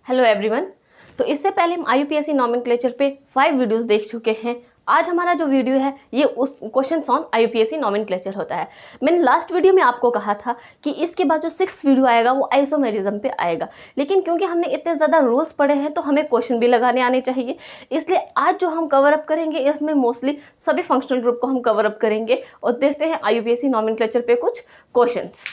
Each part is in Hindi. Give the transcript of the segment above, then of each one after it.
Hello everyone. तो इससे पहले हम IUPAC नॉमेनक्लेचर पे 5 वीडियोस देख चुके हैं। आज हमारा जो वीडियो है ये उस क्वेश्चंस ऑन IUPAC नॉमेनक्लेचर होता है। मैंने लास्ट वीडियो में आपको कहा था कि इसके बाद जो 6th वीडियो आएगा वो आइसोमेरिज्म पे आएगा, लेकिन क्योंकि हमने इतने ज़्यादा रूल्स पढ़े हैं तो हमें क्वेश्चन भी लगाने आने चाहिए, इसलिए आज जो हम कवर अप करेंगे इसमें मोस्टली सभी फंक्शनल ग्रुप को हम कवर अप करेंगे और देखते हैं IUPAC नॉमेनक्लेचर पे कुछ क्वेश्चंस।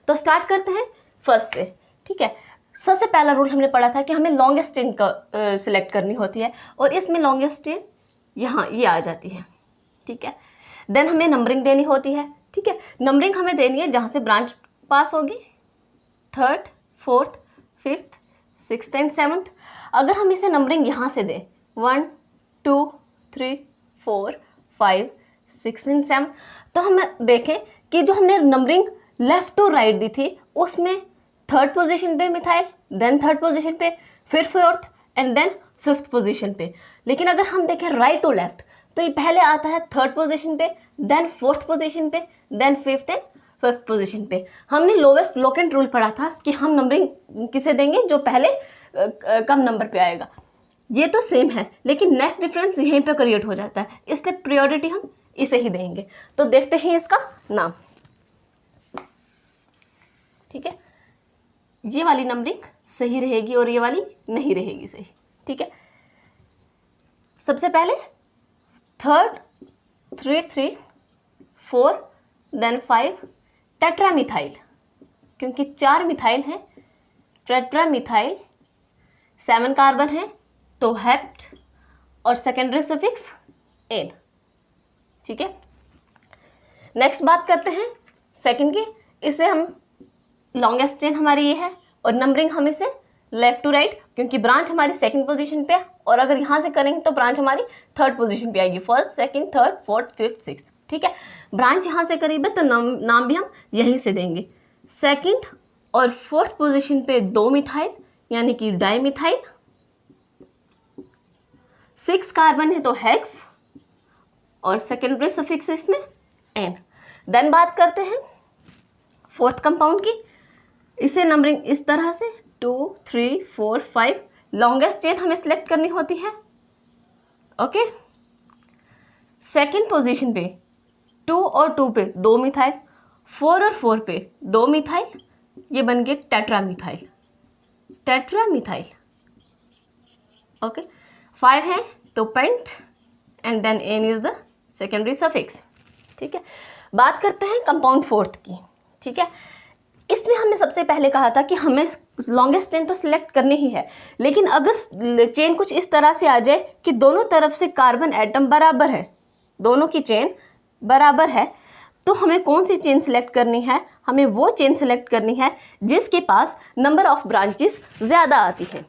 तो स्टार्ट करते हैं फर्स्ट से। ठीक है, सबसे पहला रूल हमने पढ़ा था कि हमें लॉन्गेस्ट चेन का सिलेक्ट करनी होती है और इसमें लॉन्गेस्ट चेन यहाँ ये आ जाती है। ठीक है, देन हमें नंबरिंग देनी होती है। ठीक है, नंबरिंग हमें देनी है जहाँ से ब्रांच पास होगी, 3rd, 4th, 5th, 6th and 7th। अगर हम इसे नंबरिंग यहाँ से दें 1, 2, 3, 4, 5, 6 एंड 7, तो हम देखें कि जो हमने नंबरिंग लेफ्ट टू राइट दी थी उसमें 3rd पोजीशन पे मिथाइल, देन 3rd पोजीशन पे, फिर 4th and then 5th position पे। लेकिन अगर हम देखें राइट टू लेफ्ट तो ये पहले आता है 3rd पोजीशन पे, देन 4th पोजीशन पे, then 5th and 5th position पे। हमने लोवेस्ट लोकेंट रूल पढ़ा था कि हम नंबरिंग किसे देंगे जो पहले कम नंबर पे आएगा। ये तो सेम है लेकिन नेक्स्ट डिफरेंस यहीं पे क्रिएट हो जाता है, इसलिए प्रायोरिटी हम इसे ही देंगे। तो देखते हैं इसका नाम। ठीक है, ये वाली नंबरिंग सही रहेगी और ये वाली नहीं रहेगी सही। ठीक है, सबसे पहले 3rd, 3, 3, 4, देन 5 टेट्रामिथाइल, क्योंकि 4 मिथाइल हैं, टेट्रामिथाइल 7 कार्बन है तो हेप्ट और सेकेंडरी सफिक्स एन। ठीक है, नेक्स्ट बात करते हैं सेकंड की। इसे हम लॉन्गेस्ट चेन हमारी ये है और नंबरिंग हम इसे लेफ्ट टू राइट, क्योंकि ब्रांच हमारी 2nd पोजीशन पे है और अगर यहाँ से करेंगे तो ब्रांच हमारी 3rd पोजीशन पे आएगी, 1st, 2nd, 3rd, 4th, 5th, 6th। ठीक है, ब्रांच यहाँ से करीब है तो नाम भी हम यहीं से देंगे। 2nd और 4th पोजीशन पे 2 मिथाइल यानी कि डाईमिथाइल, 6 कार्बन है तो हेक्स और सेकेंडरी सफिक्स इसमें एन। देन बात करते हैं 4th कंपाउंड की। इसे नंबरिंग इस तरह से 2, 3, 4, 5 लॉन्गेस्ट चेन हमें सिलेक्ट करनी होती है। ओके, 2nd पोजीशन पे 2 और 2 पे 2 मिथाइल, 4 और 4 पे 2 मिथाइल, ये बन गए टेट्रामिथाइल, टेट्रामिथाइल। ओके, 5 है तो pent and then ane is the secondary suffix. ठीक है, बात करते हैं कंपाउंड 4th की। ठीक है, इसमें हमने सबसे पहले कहा था कि हमें लॉन्गेस्ट चेन तो सिलेक्ट करनी ही है, लेकिन अगर चेन कुछ इस तरह से आ जाए कि दोनों तरफ से कार्बन एटम बराबर है, दोनों की चेन बराबर है, तो हमें कौन सी चेन सिलेक्ट करनी है? हमें वो चेन सिलेक्ट करनी है जिसके पास नंबर ऑफ ब्रांचेस ज़्यादा आती है।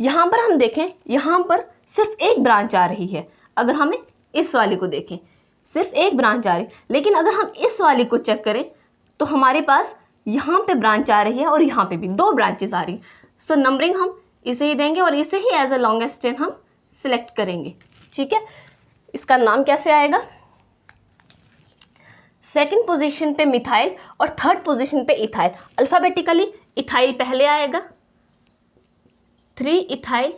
यहाँ पर हम देखें, यहाँ पर सिर्फ एक ब्रांच आ रही है। अगर हमें इस वाली को देखें सिर्फ एक ब्रांच आ रही, लेकिन अगर हम इस वाली को चेक करें तो हमारे पास यहाँ पे ब्रांच आ रही है और यहाँ पे भी 2 ब्रांचेस आ रही। सो नंबरिंग हम इसे ही देंगे और इसे ही एज अ लॉन्गेस्ट चेन हम सिलेक्ट करेंगे। ठीक है, इसका नाम कैसे आएगा? 2nd पोजीशन पे मिथाइल और 3rd पोजीशन पे इथाइल। अल्फ़ाबेटिकली इथाइल पहले आएगा, 3 इथाइल,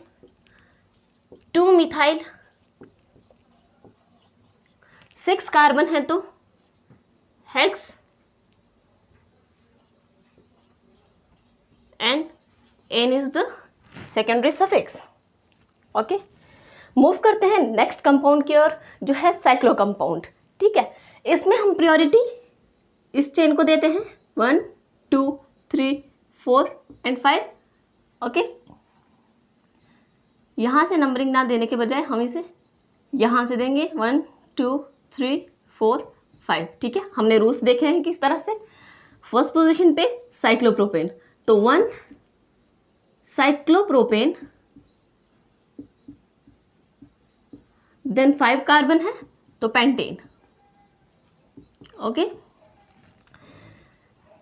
2 मिथाइल, 6 कार्बन है तो hex and ane is the secondary suffix. Okay, move करते हैं नेक्स्ट कंपाउंड की ओर जो है साइक्लो कंपाउंड। ठीक है, इसमें हम प्रायोरिटी इस चेन को देते हैं 1, 2, 3, 4 एंड 5। ओके, यहाँ से नंबरिंग ना देने के बजाय हम इसे यहाँ से देंगे 1, 2, 3, 4, 5। ठीक है, हमने रूल्स देखे हैं किस तरह से। 1st पोजीशन पे साइक्लोप्रोपेन तो 1 साइक्लोप्रोपेन, देन 5 कार्बन है तो पेंटेन। ओके,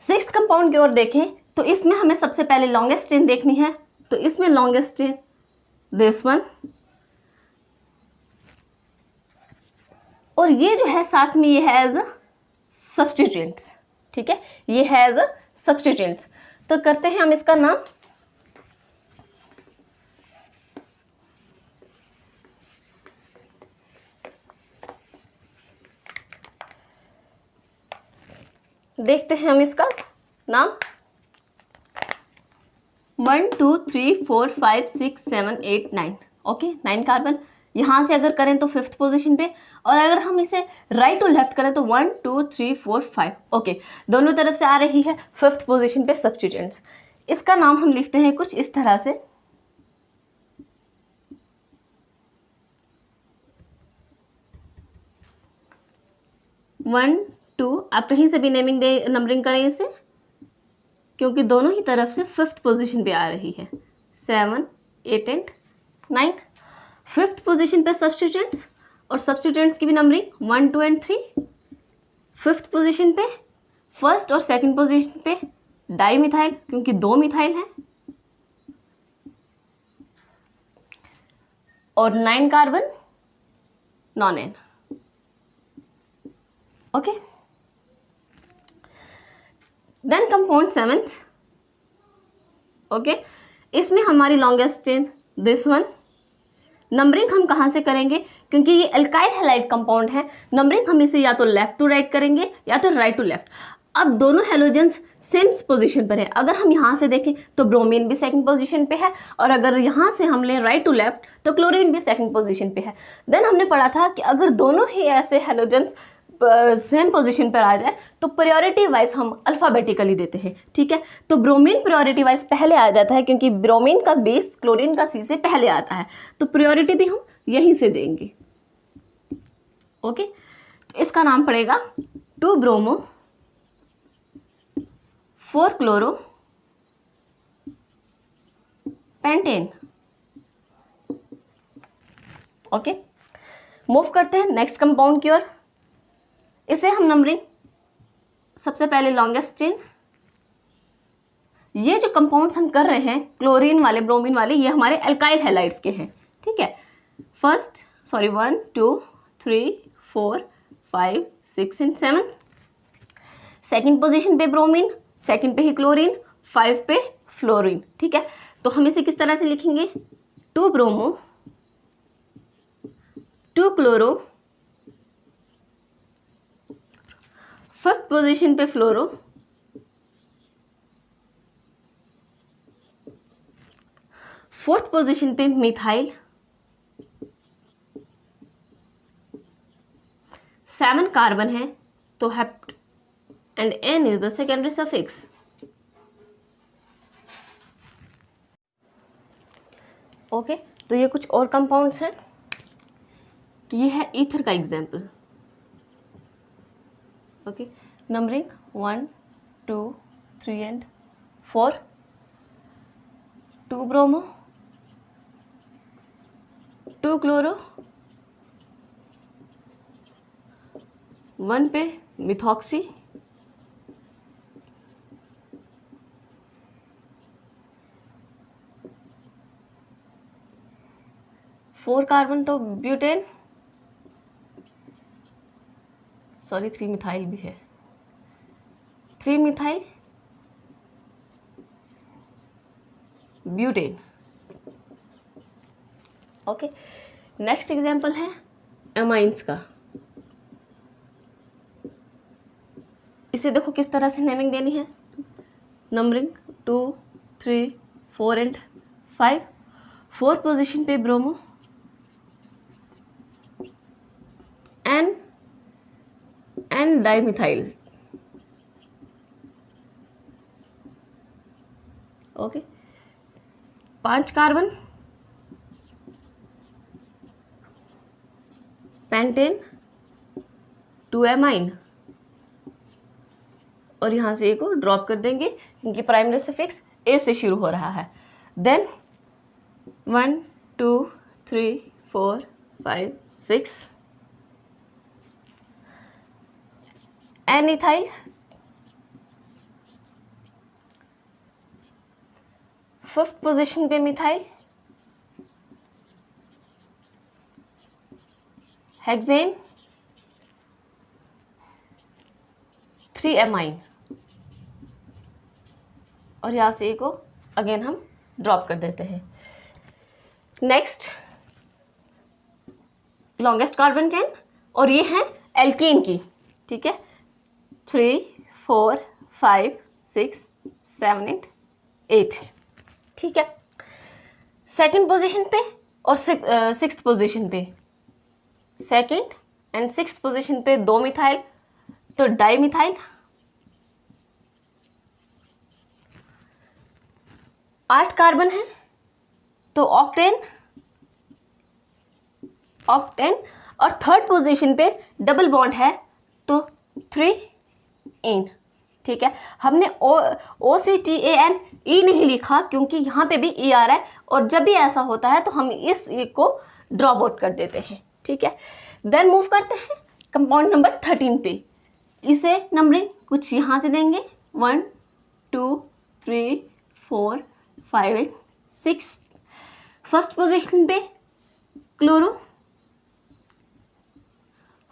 6th कंपाउंड की ओर देखें तो इसमें हमें सबसे पहले लॉन्गेस्ट चेन देखनी है, तो इसमें लॉन्गेस्ट चेन दिस वन, और ये जो है साथ में ये है एज अ सब्स्टिट्यूएंट्स। ठीक है, ये है एज अ सब्स्टिट्यूएंट्स। तो करते हैं हम इसका नाम देखते हैं हम इसका नाम। 1 2 3 4 5 6 7 8 9। Okay, 9 carbon. यहाँ से अगर करें तो 5th पोजीशन पे, और अगर हम इसे राइट टू लेफ्ट करें तो 1 2 3 4 5। ओके, दोनों तरफ से आ रही है 5th पोजीशन पे सब्स्टिट्यूएंट्स। इसका नाम हम लिखते हैं कुछ इस तरह से। 1 2, आप कहीं से भी नंबरिंग करें इसे, क्योंकि दोनों ही तरफ से 5th पोजीशन पे आ रही है। 7 8 एंड 9। 5th पोजीशन पे सब्स्टिट्यूएंट्स, और सब्स्टिट्यूएंट्स की भी नंबरिंग 1 2 एंड 3। 5th पोजीशन पे फर्स्ट और सेकंड पोजीशन पे डाई मिथाइल, क्योंकि 2 मिथाइल हैं, और 9 carbon nonane. Okay, then compound 7th। Okay, इसमें हमारी longest chain this one. Numbering हम कहाँ से करेंगे, क्योंकि ये एल्काइल हैलाइड कंपाउंड है, नंबरिंग हम इसे या तो लेफ्ट टू राइट करेंगे या तो राइट टू लेफ्ट। अब दोनों हेलोजेंस सेम पोजीशन पर है। अगर हम यहाँ से देखें तो ब्रोमीन भी सेकंड पोजीशन पे है, और अगर यहाँ से हम लें राइट टू लेफ्ट तो क्लोरीन भी सेकंड पोजीशन पे है। देन हमने पढ़ा था कि अगर दोनों ही ऐसे हेलोजेंस सेम पोजीशन पर आ जाए तो प्रायोरिटी वाइज हम अल्फ़ाबेटिकली देते हैं। ठीक है, तो ब्रोमीन प्रायोरिटी वाइज पहले आ जाता है, क्योंकि ब्रोमीन का बेस क्लोरीन का सी से पहले आता है, तो प्रायोरिटी भी हम यहीं से देंगे। ओके, तो इसका नाम पड़ेगा 2 bromo 4 chloro pentane. Okay, move करते हैं नेक्स्ट कंपाउंड की ओर। इसे हम नंबरिंग सबसे पहले लॉन्गेस्ट चेन। ये जो कंपाउंड्स हम कर रहे हैं क्लोरीन वाले, ब्रोमीन वाले, ये हमारे एल्काइल हैलाइड्स के हैं। ठीक है, 1 2 3 4 5 6 एंड 7। सेकंड पोजीशन पे ब्रोमीन, सेकंड पे ही क्लोरीन, 5 पे फ्लोरीन। ठीक है, तो हम इसे किस तरह से लिखेंगे, 2 ब्रोमो 2 क्लोरो, 5th पोजीशन पे फ्लोरो, 4th पोजीशन पे मिथाइल, 7 कार्बन है तो hept, and ane is the secondary suffix. Okay, तो ये कुछ और कंपाउंड्स हैं। ये है ईथर का example. Okay, numbering 1 2 3 and 4। 2 bromo 2 chloro, 1 पे मिथॉक्सी, 4 कार्बन तो ब्यूटेन, सॉरी 3 मिथाइल भी है, 3 methyl butane. Okay, next example है एमाइंस का। इसे देखो किस तरह से नेमिंग देनी है। Numbering 2 3 4 and 5। 4 पोजीशन पे bromo, N dimethyl. Okay, 5 carbon pentane, 2 amine, और यहाँ से ए को ड्रॉप कर देंगे क्योंकि प्राइमरी सफिक्स ए से शुरू हो रहा है। Then 1 2 3 4 5 6 N ethyl, 5th position पे मिथाइल, हेक्सेन, 3 एमाइन, और यहाँ से ए को अगेन हम ड्रॉप कर देते हैं। नेक्स्ट लॉन्गेस्ट कार्बन चेन, और ये है एल्कीन की। ठीक है, 3 4 5 6 7 8, ठीक है। सेकंड पोजीशन पे और सिक्स्थ पोजीशन पे, सेकंड एंड सिक्स्थ पोजीशन पे 2 मिथाइल, तो डाई मिथाइल। 8 कार्बन है तो ऑक्टेन, और थर्ड पोजीशन पे डबल बॉन्ड है तो 3 इन, ठीक है। हमने OCTAN E नहीं लिखा क्योंकि यहाँ पे भी E आ रहा है, और जब भी ऐसा होता है तो हम इस E को ड्रॉप आउट कर देते हैं, ठीक है। देन मूव करते हैं कंपाउंड नंबर 13 पे। इसे नंबरिंग कुछ यहाँ से देंगे 1 2 3 4 5 6। फर्स्ट पोजीशन पे क्लोरो,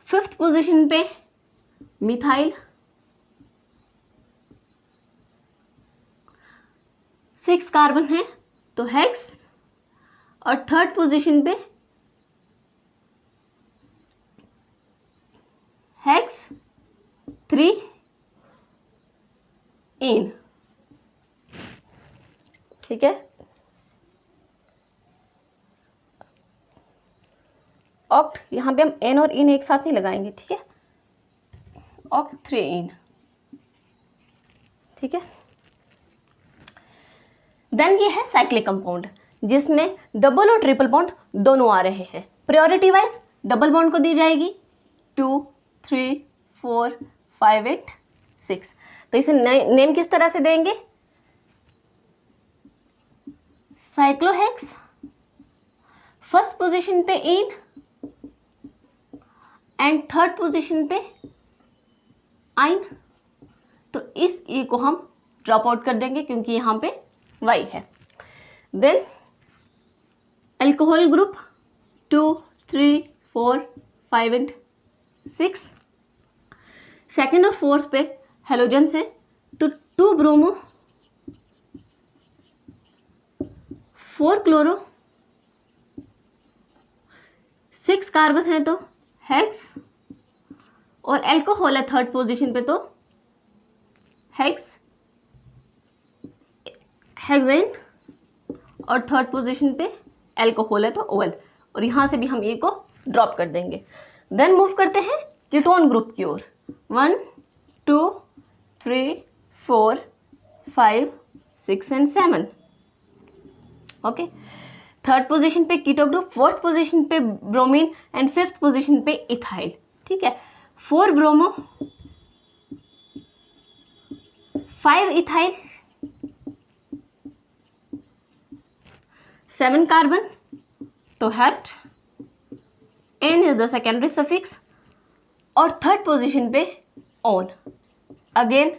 फिफ्थ पोजीशन पे मिथाइल, 6 कार्बन है तो हेक्स, और थर्ड पोजीशन पे हेक्स 3 इन, ठीक है। ऑक्ट, यहाँ पे हम एन और इन एक साथ नहीं लगाएंगे, ठीक है। ऑक्ट 3 इन, ठीक है। देन ये है साइक्लिक कंपाउंड जिसमें डबल और ट्रिपल बॉन्ड दोनों आ रहे हैं। प्रायोरिटी वाइज डबल बॉन्ड को दी जाएगी 2 3 4 5 8 6। तो इसे नेम किस तरह से देंगे? साइक्लोहेक्स, फर्स्ट पोजीशन पे इन एंड थर्ड पोजीशन पे आइन। तो इस ई को हम ड्रॉप आउट कर देंगे क्योंकि यहाँ पे वाई है। Then alcohol group 2 3 4 5 and 6। Second और फोर्थ पे हेलोजन से तो 2 ब्रोमो 4 क्लोरो, 6 कार्बन है तो हेक्स, और एल्कोहल है थर्ड पोजीशन पे तो हेक्स हेक्सेन, और थर्ड पोजीशन पे एल्कोहल है तो ओएल, और यहाँ से भी हम ए को ड्रॉप कर देंगे। देन मूव करते हैं कीटोन ग्रुप की ओर। 1 2 3 4 5 6 एंड 7, ओके। थर्ड पोजीशन पे कीटो ग्रुप, फोर्थ पोजीशन पे ब्रोमीन एंड फिफ्थ पोजीशन पे इथाइल, ठीक है। 4 ब्रोमो 5 इथाइल, 7 कार्बन तो hept, ane is the secondary suffix, और थर्ड पोजीशन पे ऑन। अगेन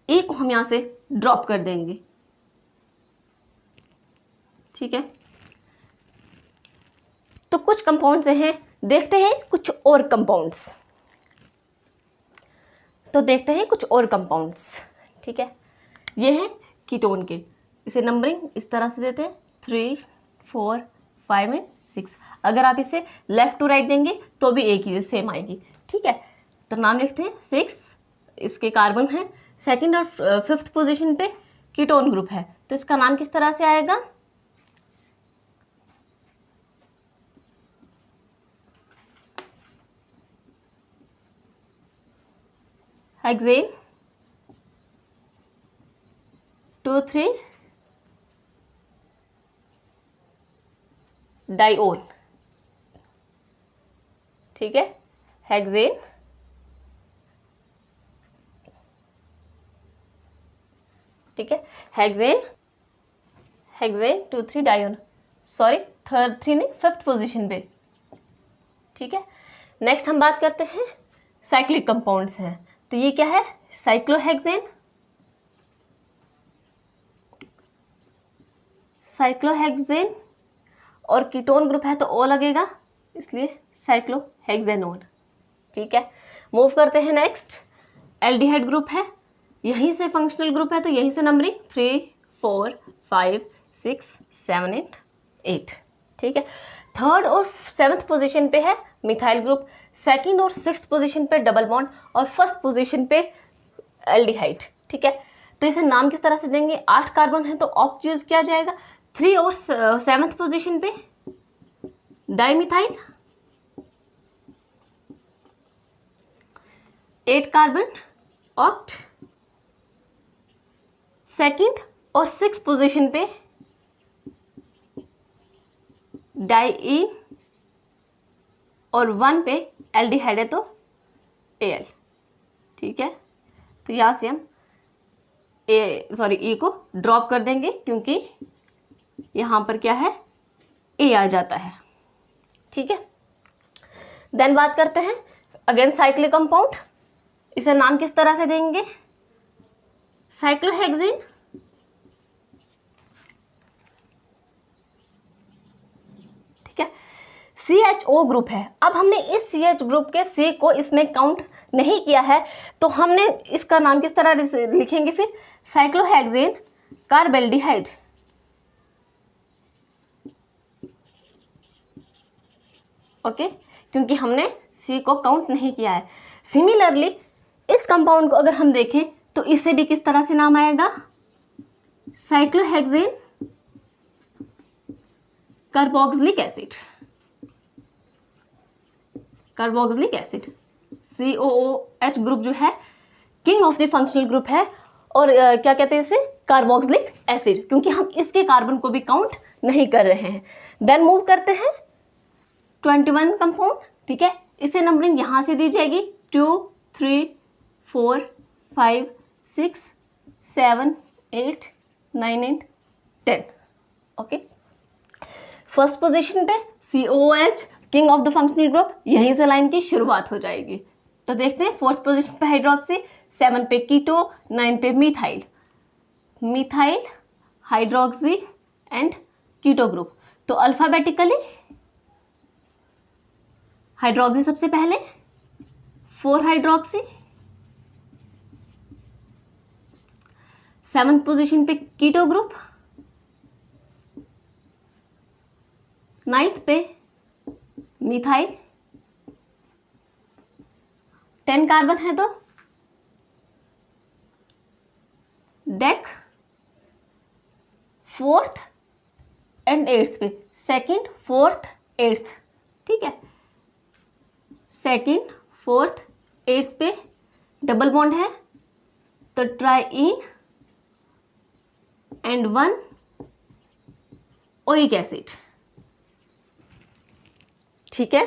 ए को हम यहाँ से ड्रॉप कर देंगे, ठीक है। तो कुछ कंपाउंड्स हैं, देखते हैं कुछ और कंपाउंड्स। तो देखते हैं कुछ और कंपाउंड्स, ठीक है। ये हैं कीटोन के, इसे नंबरिंग इस तरह से देते हैं 3 4 5 एंड 6। अगर आप इसे लेफ्ट टू राइट देंगे तो भी एक ही सेम आएगी, ठीक है। तो नाम लिखते हैं 6, इसके कार्बन है, सेकंड और फिफ्थ पोजीशन पे कीटोन ग्रुप है, तो इसका नाम किस तरह से आएगा? हेक्सेन 2 3 डाइओन, ठीक है। हेक्सेन, ठीक है। हेक्सेन 2 3 डाइओन, सॉरी थर्ड 3 नहीं, फिफ्थ पोजीशन पे, ठीक है। नेक्स्ट हम बात करते हैं साइक्लिक कंपाउंड्स हैं। तो ये क्या है? साइक्लोहेक्सेन, और कीटोन ग्रुप है तो ओ लगेगा, इसलिए साइक्लोहेक्सेनोन, ठीक है। मूव करते हैं नेक्स्ट, एल्डिहाइड ग्रुप है, यहीं से फंक्शनल ग्रुप है तो यहीं से नंबरिंग 3 4 5 6 7 एंड 8, ठीक है। थर्ड और सेवन्थ पोजीशन पे है मिथाइल ग्रुप, सेकंड और सिक्स्थ पोजीशन पे डबल बॉन्ड, और फर्स्ट पोजीशन पे एल्डिहाइड, ठीक है। तो इसे नाम किस तरह से देंगे, 8 कार्बन है तो ऑक्ट यूज किया जाएगा। 3 और 7th पोजीशन पे डाइमिथाइल, 8 कार्बन ऑक्ट। 2nd और 6th पोजीशन पे डाइईन और 1 पे एल्डिहाइड है तो एल, ठीक है। तो यहाँ से हम ई को ड्रॉप कर देंगे क्योंकि यहाँ पर क्या है, ए आ जाता है, ठीक है। देन बात करते हैं अगेन साइक्लिक कंपाउंड। इसे नाम किस तरह से देंगे, साइक्लोहेक्सेन, ठीक है। CHO ग्रुप है। अब हमने इस CH ग्रुप के C को इसमें काउंट नहीं किया है तो हमने इसका नाम किस तरह लिखेंगे फिर, साइक्लोहेक्सेन कार्बेल्डिहाइड, ओके, क्योंकि हमने C को काउंट नहीं किया है। सिमिलरली इस कंपाउंड को अगर हम देखें तो इसे भी किस तरह से नाम आएगा, cyclohexane carboxylic acid, carboxylic acid. COOH group जो है king of the functional group है और क्या कहते हैं इसे, कार्बोक्सिलिक एसिड, क्योंकि हम इसके कार्बन को भी काउंट नहीं कर रहे हैं। देन मूव करते हैं 21 कंपाउंड, ठीक है। इसे नंबरिंग यहां से दी जाएगी 2, 3, 4, 5, 6, 7, 8, 9 एंड 10, ओके। फर्स्ट पोजीशन पे COOH king of the functional group, यहीं से लाइन की शुरुआत हो जाएगी। तो देखते हैं 4th पोजीशन पे हाइड्रोक्सी, 7 पे कीटो, 9 पे methyl, methyl hydroxy and keto group. तो अल्फाबेटिकली हाइड्रोक्सी सबसे पहले, 4 हाइड्रोक्सी, 7th पोजीशन पे कीटो ग्रुप, 9th पे मिथाइल, 10 कार्बन है तो डेक, 4th एंड 8th पे 2nd, 4th, 8th, ठीक है। 2nd, 4th, 8th पे डबल बॉन्ड है तो ट्राइइन एंड 1 ओइक एसिड, ठीक है,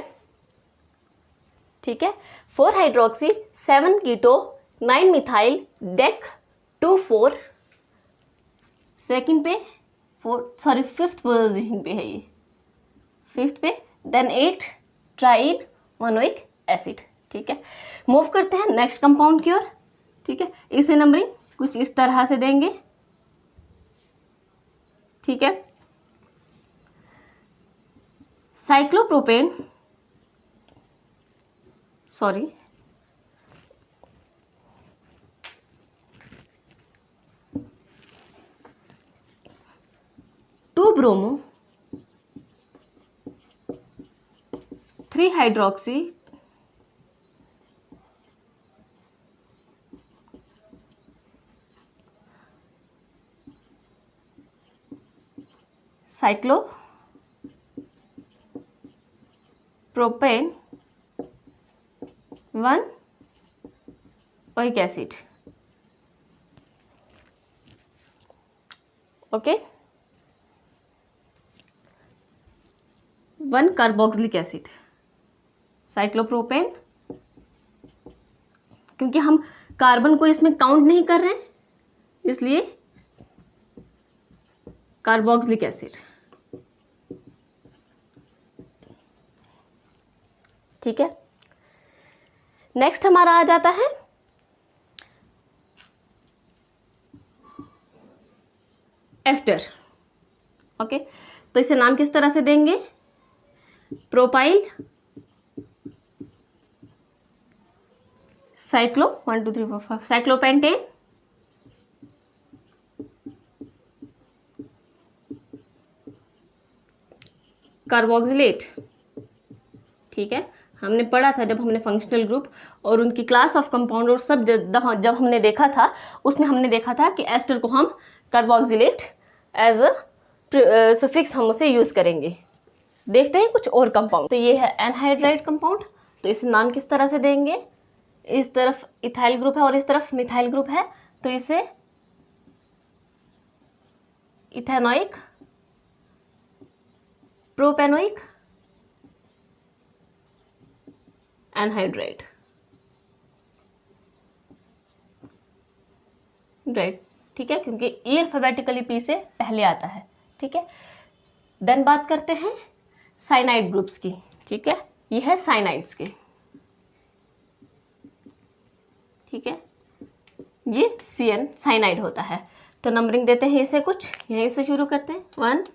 ठीक है। 4 हाइड्रोक्सी, 7 कीटो, 9 मिथाइल, डेक, 2, 4, 2nd पे 5th पोजीशन पे है ये, 5th पे, देन 8 ट्राइन 1 ओइक एसिड, ठीक है। मूव करते हैं नेक्स्ट कंपाउंड की ओर, ठीक है। इसे नंबरिंग कुछ इस तरह से देंगे, ठीक है। Cyclopropane, sorry, to bromo, 3 hydroxy, cyclo propane 1 oic acid, okay. 1 carboxylic acid, cyclopropane, क्योंकि हम कार्बन को इसमें काउंट नहीं कर रहे हैं इसलिए कार्बोक्सिलिक एसिड, ठीक है। नेक्स्ट हमारा आ जाता है एस्टर, ओके। तो इसे नाम किस तरह से देंगे, प्रोपाइल, साइक्लो 1 2 3 4 5 साइक्लोपेंटेन, कार्बोक्सिलेट, ठीक है, हमने पढ़ा था जब हमने फंक्शनल ग्रुप और उनकी क्लास ऑफ कंपाउंड और सब जब हमने देखा था, उसमें हमने देखा था कि एस्टर को हम कार्बोक्सिलेट एज अ सफिक्स हम उसे यूज़ करेंगे। देखते हैं कुछ और कंपाउंड। तो ये है एनहाइड्राइड कंपाउंड, तो इसे नाम किस तरह से देंगे? इस तरफ इथाइल ग्रुप है और इस तरफ मिथाइल ग्रुप है, तो इसे इथेनोइक, प्रोपेनोइक एनहाइड्राइड, राइट, ठीक है, क्योंकि ई अल्फाबेटिकली पी से पहले आता है, ठीक है। देन बात करते हैं साइनाइड ग्रुप्स की, ठीक है, ये है साइनाइड्स के, ठीक है, ये CN साइनाइड होता है। तो नंबरिंग देते हैं इसे कुछ, यहीं से शुरू करते हैं, 1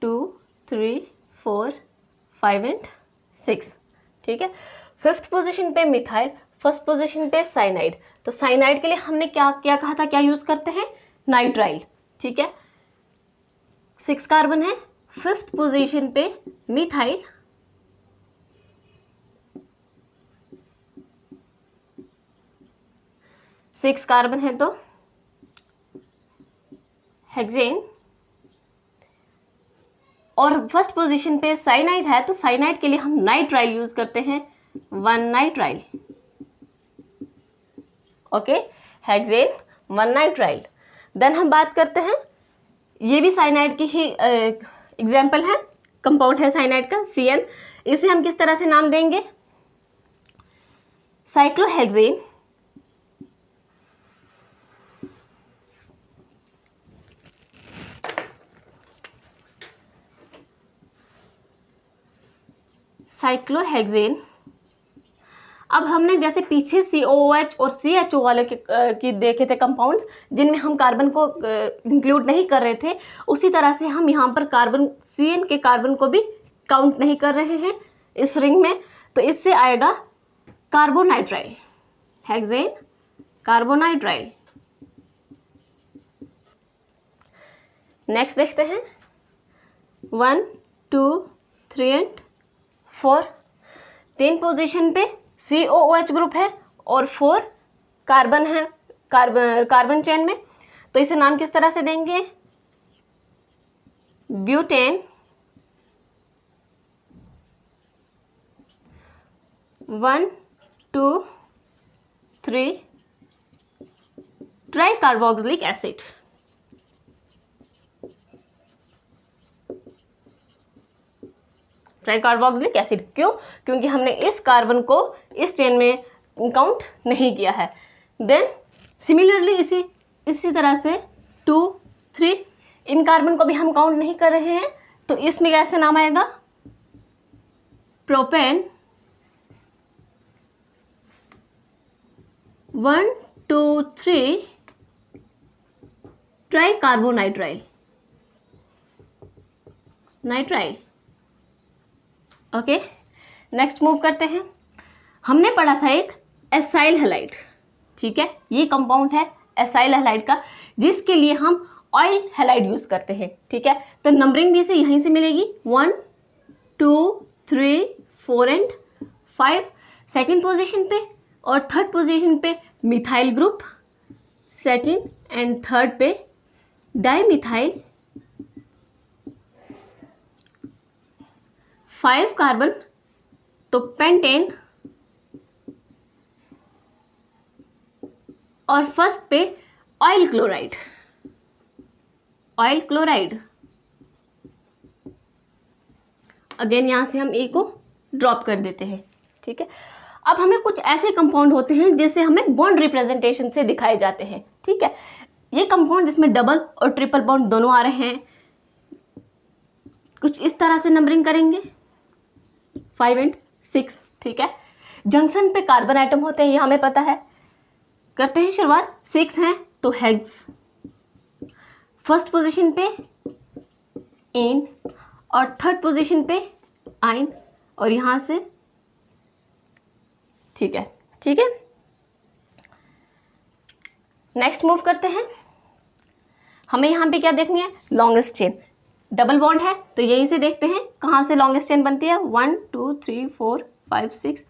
2 3 4 5 एंड 6, ठीक है। 5th पोजीशन पे मिथाइल, 1st पोजीशन पे साइनाइड। तो साइनाइड के लिए हमने क्या क्या कहा था, क्या यूज़ करते हैं? नाइट्राइल, ठीक है। 6 कार्बन है, 5th पोजीशन पे मिथाइल, सिक्स कार्बन है तो हेक्सेन, और 1st पोजीशन पे साइनाइड है, तो साइनाइड के लिए हम नाइट्राइल यूज करते हैं, 1 nitrile, okay, hexane 1 nitrile. Then हम बात करते हैं, ये भी साइनाइड की ही एग्जाम्पल है, कंपाउंड है साइनाइड का, CN। इसे हम किस तरह से नाम देंगे? Cyclohexane, cyclohexane. अब हमने जैसे पीछे COOH और CHO वाले की देखे थे कंपाउंड्स, जिनमें हम कार्बन को इंक्लूड नहीं कर रहे थे, उसी तरह से हम यहाँ पर कार्बन CN के कार्बन को भी काउंट नहीं कर रहे हैं इस रिंग में। तो इससे आएगा कार्बोनाइट्राइल, हेक्सेन कार्बोनाइट्राइल। नेक्स्ट देखते हैं, 1 2 3 एंड 4, 3 पोजीशन पे COOH ग्रुप है और 4 कार्बन है कार्बन चेन में। तो इसे नाम किस तरह से देंगे? Butane, 1 2 3 try carboxylic acid, tricarboxylic acid. क्यों? क्योंकि हमने इस कार्बन को इस चेन में काउंट नहीं किया है। देन सिमिलरली इसी तरह से 2 3 इन कार्बन को भी हम काउंट नहीं कर रहे हैं, तो इसमें कैसे नाम आएगा? Propane, 1 2 3 tricarbonitrile, nitrile, okay. Next move करते हैं, हमने पढ़ा था एक एसाइल हैलाइड, ठीक है, ये कंपाउंड है एसाइल हैलाइड का, जिसके लिए हम ऑयल हैलाइड यूज करते हैं, ठीक है। तो नंबरिंग भी इसे यहीं से मिलेगी, 1 2 3 4 एंड 5, 2nd पोजीशन पे, और 3rd पोजीशन पे methyl group, 2nd and 3rd पे डाइमिथाइल, 5 कार्बन तो पेंटेन, और 1st पे oil chloride, oil chloride. Again यहां से हम ए को ड्रॉप कर देते हैं, ठीक है। अब हमें कुछ ऐसे कंपाउंड होते हैं जिसे हमें बॉन्ड रिप्रेजेंटेशन से दिखाए जाते हैं, ठीक है। ये कंपाउंड जिसमें डबल और ट्रिपल बॉन्ड दोनों आ रहे हैं, कुछ इस तरह से नंबरिंग करेंगे, 5 एंड 6, ठीक है। जंक्शन पे कार्बन आइटम होते हैं, ये हमें पता है। करते हैं शुरुआत, 6 हैं तो हेक्स, 1st पोजीशन पे इन, और 3rd पोजीशन पे आइन, और यहां से, ठीक है, ठीक है। नेक्स्ट मूव करते हैं, हमें यहां पे क्या देखनी है? Longest chain. डबल बॉन्ड है तो यहीं से देखते हैं कहाँ से लॉन्गेस्ट चेन बनती है, 1 2 3 4 5 6,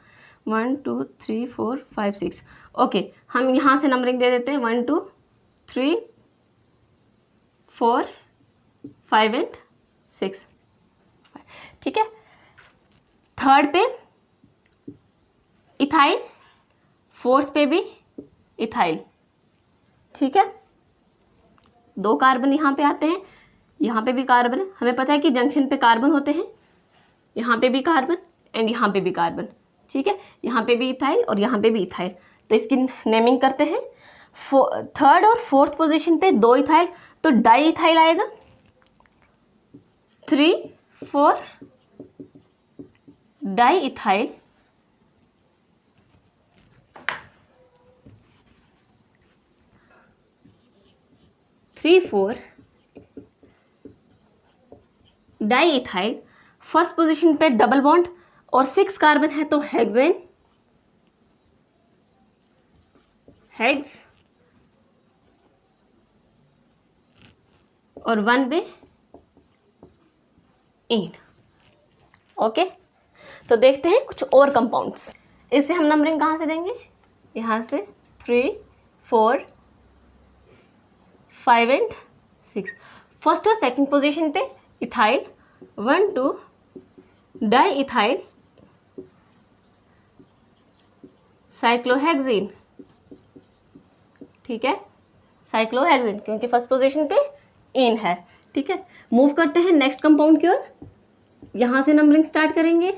1 2 3 4 5 6। ओके, हम यहाँ से नंबरिंग दे देते हैं 1 2 3 4 5 एंड 6। ठीक है, थर्ड पे इथाइल, फोर्थ पे भी इथाइल। ठीक है, 2 कार्बन यहाँ पे आते हैं, यहाँ पे भी कार्बन है। हमें पता है कि जंक्शन पे कार्बन होते हैं, यहाँ पे भी कार्बन एंड यहाँ पे भी कार्बन। ठीक है, यहाँ पे भी इथाइल और यहाँ पे भी इथाइल। तो इसकी नेमिंग करते हैं। थर्ड और फोर्थ पोजीशन पे 2 इथाइल, तो डाई इथाइल आएगा। 3 4 di ethyl, 3 4 di ethyl. First position पे डबल बॉन्ड और 6 कार्बन है तो हेक्सेन, हेक्स, और 1 पे इन। ओके, तो देखते हैं कुछ और कंपाउंड्स। इससे हम नंबरिंग कहाँ से देंगे, यहाँ से 3 4 5 एंड 6। फर्स्ट और सेकंड पोजीशन पे इथाइल, 1 2 डाई इथाइल साइक्लोहेक्सीन। ठीक है, साइक्लोहेक्सीन क्योंकि फर्स्ट पोजीशन पे इन है। ठीक है, मूव करते हैं नेक्स्ट कंपाउंड की ओर। यहाँ से नंबरिंग स्टार्ट करेंगे।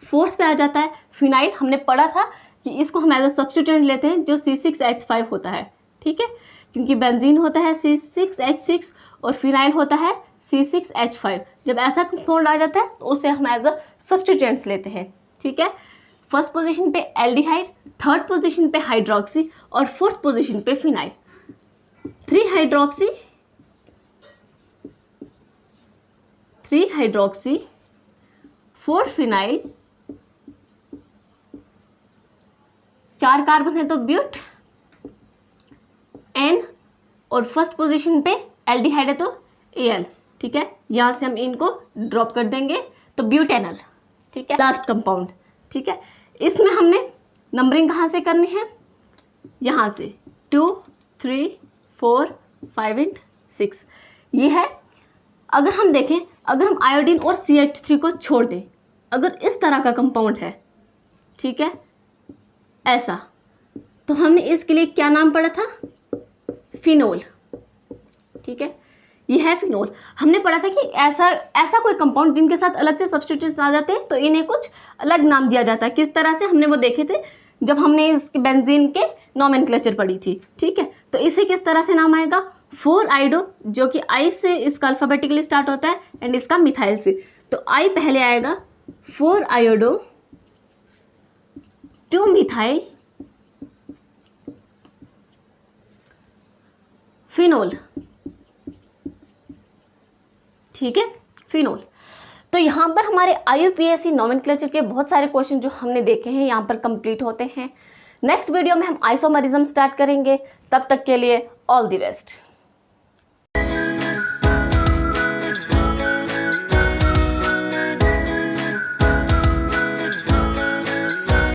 फोर्थ पे आ जाता है फिनाइल। हमने पढ़ा था कि इसको हम एज अ सब्स्टिट्यूएंट लेते हैं जो C6H5 होता है। ठीक है, क्योंकि बेंजीन होता है C6H6 और फिनाइल होता है C6H5। जब ऐसा कंपाउंड आ जाता है तो उसे हम एज अ सब्स्टिट्यूएंट्स लेते हैं। ठीक है, फर्स्ट पोजीशन पे एल्डिहाइड, थर्ड पोजीशन पे हाइड्रोक्सी और फोर्थ पोजीशन पे फिनाइल। 3 हाइड्रोक्सी 4 फिनाइल, 4 कार्बन है तो ब्यूट, एन, और फर्स्ट पोजीशन पे एल्डिहाइड है तो एल। ठीक है, यहाँ से हम इनको ड्रॉप कर देंगे तो ब्यूटेनल। ठीक है, लास्ट कंपाउंड। ठीक है, इसमें हमने नंबरिंग कहाँ से करनी है, यहाँ से 2 3 4 5 एंड 6। ये है। अगर हम देखें, अगर हम आयोडीन और CH3 को छोड़ दें, अगर इस तरह का कंपाउंड है, ठीक है, ऐसा, तो हमने इसके लिए क्या नाम पढ़ा था, फिनोल। ठीक है, ये है फिनोल। हमने पढ़ा था कि ऐसा कोई कंपाउंड जिनके साथ अलग से सब्स्टिट्यूएंट्स आ जाते हैं तो इन्हें कुछ अलग नाम दिया जाता है। किस तरह से, हमने वो देखे थे जब हमने इस बेंजीन के नोमेनक्लेचर पढ़ी थी। ठीक है, तो इसे किस तरह से नाम आएगा, 4 आइडो, जो कि आई से इसका अल्फाबेटिकली स्टार्ट होता है एंड इसका मिथाइल से, तो आई पहले आएगा, 4 आयोडो 2 मिथाइल फिनोल। ठीक है, फिनोल। तो यहाँ पर हमारे IUPAC नोमेनक्लेचर के बहुत सारे क्वेश्चन जो हमने देखे हैं यहाँ पर कंप्लीट होते हैं। नेक्स्ट वीडियो में हम आइसोमरिज्म स्टार्ट करेंगे। तब तक के लिए ऑल द बेस्ट।